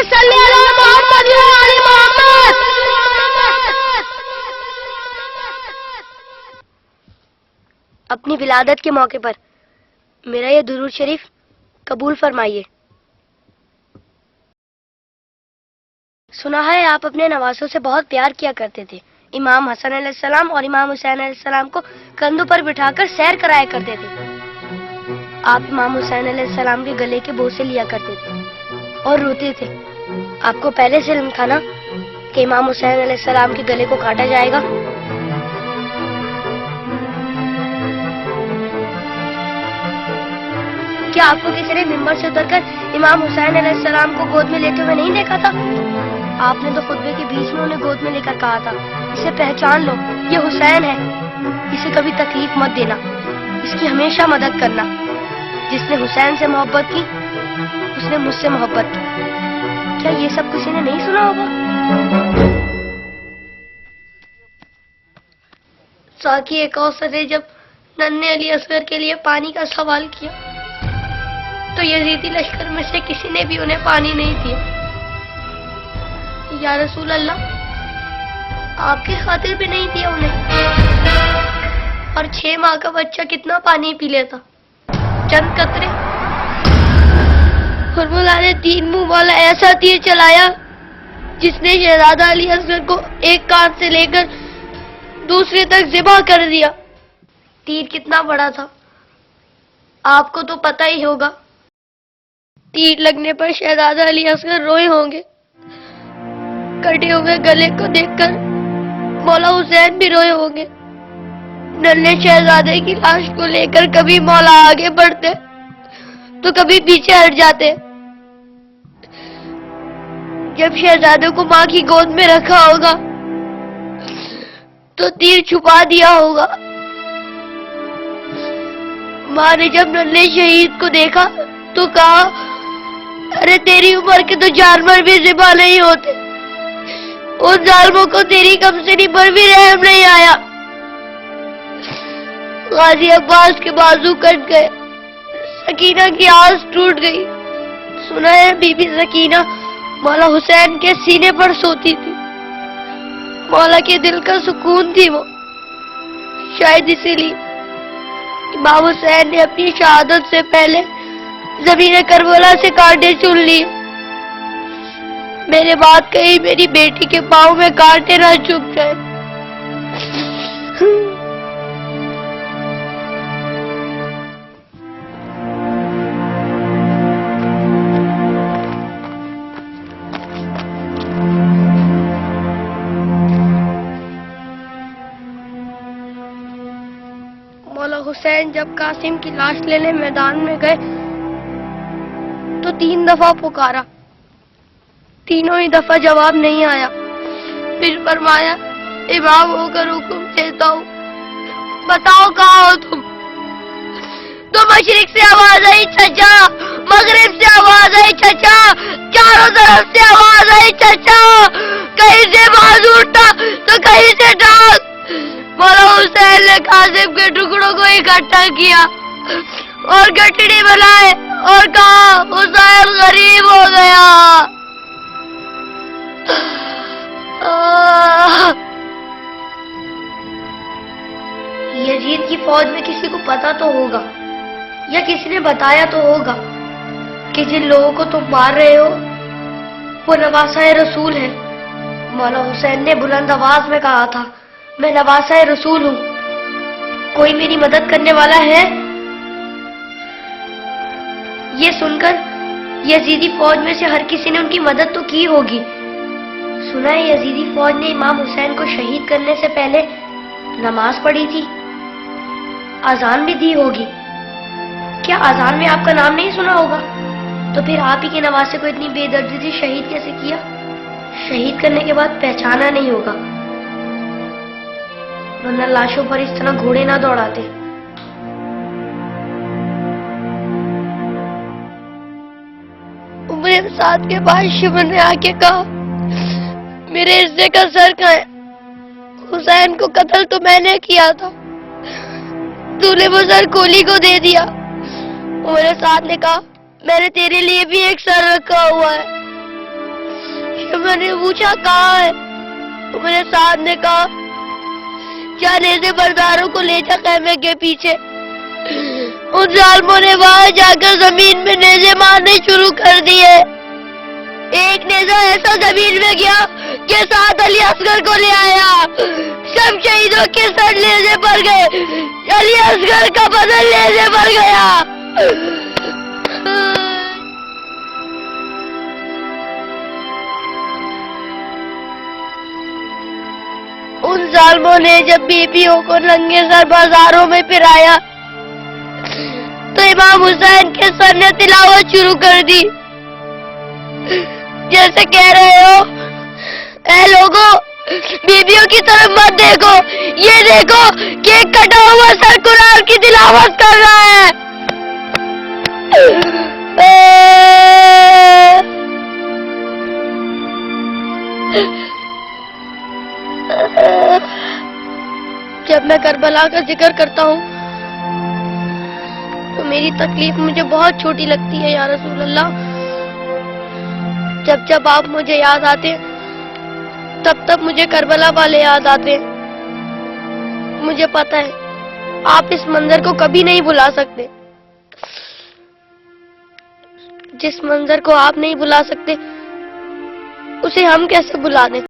صلی علی محمد و علی محمد. اپنی ولادت کے موقع پر میرا یہ درود شریف قبول فرمائیے. سنا ہے آپ اپنے نوازوں سے بہت پیار کیا کرتے تھے. امام حسن علیہ السلام اور امام حسین علیہ السلام کو کندھوں پر بٹھا کر سیر کرایا کرتے تھے. آپ امام حسین علیہ السلام کے گلے کے بوسے لیا کرتے تھے اور روتے تھے. آپ کو پہلے سے علم تھا نا کہ امام حسین علیہ السلام کے گلے کو کاٹا جائے گا؟ کیا آپ کو کسی نے ممبر سے اتر کر امام حسین علیہ السلام کو گود میں لیتے ہوئے نہیں دیکھا تھا؟ آپ نے تو خطبے کے بیچ میں انہیں گود میں لے کر کہا تھا اسے پہچان لو، یہ حسین ہے، اسے کبھی تکلیف مت دینا، اس کی ہمیشہ مدد کرنا. جس نے حسین سے محبت کی اس نے مجھ سے محبت کی. کیا یہ سب کسی نے نہیں سنا ہوگا؟ ساقی کوثر نے جب ننھے علی اصغر کے لیے پانی کا سوال کیا تو یزیدی لشکر میں سے کسی نے بھی انہیں پانی نہیں دیا. یا رسول اللہ، آپ کی خاطر بھی نہیں دیا انہیں. اور 6 ماہ کا بچہ کتنا پانی پی لیتا؟ چند قطرے. فرمولا نے 3 منہ والا ایسا تیر چلایا جس نے شہزادہ علی اصغر کو ایک کان سے لے کر دوسرے تک ذبح کر دیا. تیر کتنا بڑا تھا آپ کو تو پتہ ہی ہوگا. تیر لگنے پر شہزادہ علی اصغر روئے ہوں گے. کٹے ہوئے گلے کو دیکھ کر مولا حسین بھی روئے ہوں گے. ننھے شہزادے کی لاش کو لے کر کبھی مولا آگے بڑھتے تو کبھی پیچھے ہٹ جاتے. جب شہزادے کو ماں کی گود میں رکھا ہوگا تو تیر چھپا دیا ہوگا. ماں نے جب ننھے شہید کو دیکھا تو کہا، ارے تیری عمر کے تو جانور بھی ذبح نہیں ہوتے، ان ظالموں کو تیری کمسنی پر بھی رحم نہیں آیا. غازی عباس کے بازو کٹ گئے، سکینہ کی آس ٹوٹ گئی. سنا ہے بی بی سکینہ مولا حسین کے سینے پر سوتی تھی. مولا کے دل کا سکون تھی وہ. شاید اسی لیے امام حسین نے اپنی شہادت سے پہلے زمین کربلا سے کانٹے چن لیے. میرے بات کہیں میری بیٹی کے پاؤں میں کانٹے نہ چبھ جائے. مولا حسین جب قاسم کی لاش لینے میدان میں گئے تو 3 دفعہ پکارا. تینوں ہی دفعہ جواب نہیں آیا. پھر فرمایا، امام ہو کر حکم دیتا ہوں، بتاؤ کہاں ہو تم؟ تو مشرق سے آواز آئی چچا، مغرب سے آواز آئی چچا، چاروں طرف سے آواز آئی چچا. کہیں سے باز اٹھا تو کہیں سے ڈانٹ. مولا حسین نے قاسم کے ٹکڑوں کو اکٹھا کیا اور گٹڑی بنائے اور کہا، حسین غریب ہو گیا. یزید کی فوج میں کسی کو پتا تو ہوگا یا کسی نے بتایا تو ہوگا کہ جن لوگوں کو تم مار رہے ہو وہ نواسۂ رسول ہے. مولا حسین نے بلند آواز میں کہا تھا، میں نواسۂ رسول ہوں، کوئی میری مدد کرنے والا ہے؟ یہ سن کر یزیدی فوج میں سے ہر کسی نے ان کی مدد تو کی ہوگی. سنا ہے یزیدی فوج نے امام حسین کو شہید کرنے سے پہلے نماز پڑھی تھی، اذان بھی دی ہوگی. کیا اذان میں آپ کا نام نہیں سنا ہوگا؟ تو پھر آپ ہی کے نواسے کو اتنی بے دردی سے شہید کیسے کیا؟ شہید کرنے کے بعد پہچانا نہیں ہوگا، ورنہ لاشوں پر اس طرح گھوڑے نہ دوڑاتے. عمر سعد کے بعد شمر نے آ کے کہا، میرے حصے کا سر کہاں ہے؟ حسین کو قتل تو میں نے کیا تھا، تو نے وہ سر کولی کو دے دیا. عمر سعد نے کہا، میں نے تیرے لیے بھی ایک سر رکھا ہوا ہے. تو میں نے پوچھا کہاں ہے؟ تو میرے ساتھ نے کہا چل ایسے برداروں کو لے جا خیمے کے پیچھے. ان ظالموں نے وہاں جا کر زمین میں نیزے مارنے شروع کر دیے. ایک نیزہ ایسا زمین میں گیا کہ ساتھ علی اصغر کو لے آیا. سب شہیدوں کے سر نیزے پڑ گئے. علی اصغر کا بدن نیزے پڑ گیا. ان ظالموں نے جب بیویوں کو ننگے سر بازاروں میں پھرایا تو امام حسین کے سر نے تلاوت شروع کر دی. جیسے کہہ رہے ہو اے لوگوں بیویوں کی طرف مت دیکھو, یہ دیکھو کہ ایک کٹا ہوا سر قرآن کی تلاوت کر رہا ہے. جب میں کربلا کا ذکر کرتا ہوں تو میری تکلیف مجھے بہت چھوٹی لگتی ہے یا رسول اللہ. جب جب آپ مجھے یاد آتے ہیں تب تب مجھے کربلا والے یاد آتے ہیں. مجھے پتہ ہے آپ اس منظر کو کبھی نہیں بھلا سکتے. جس منظر کو آپ نہیں بھلا سکتے اسے ہم کیسے بھلا دیں.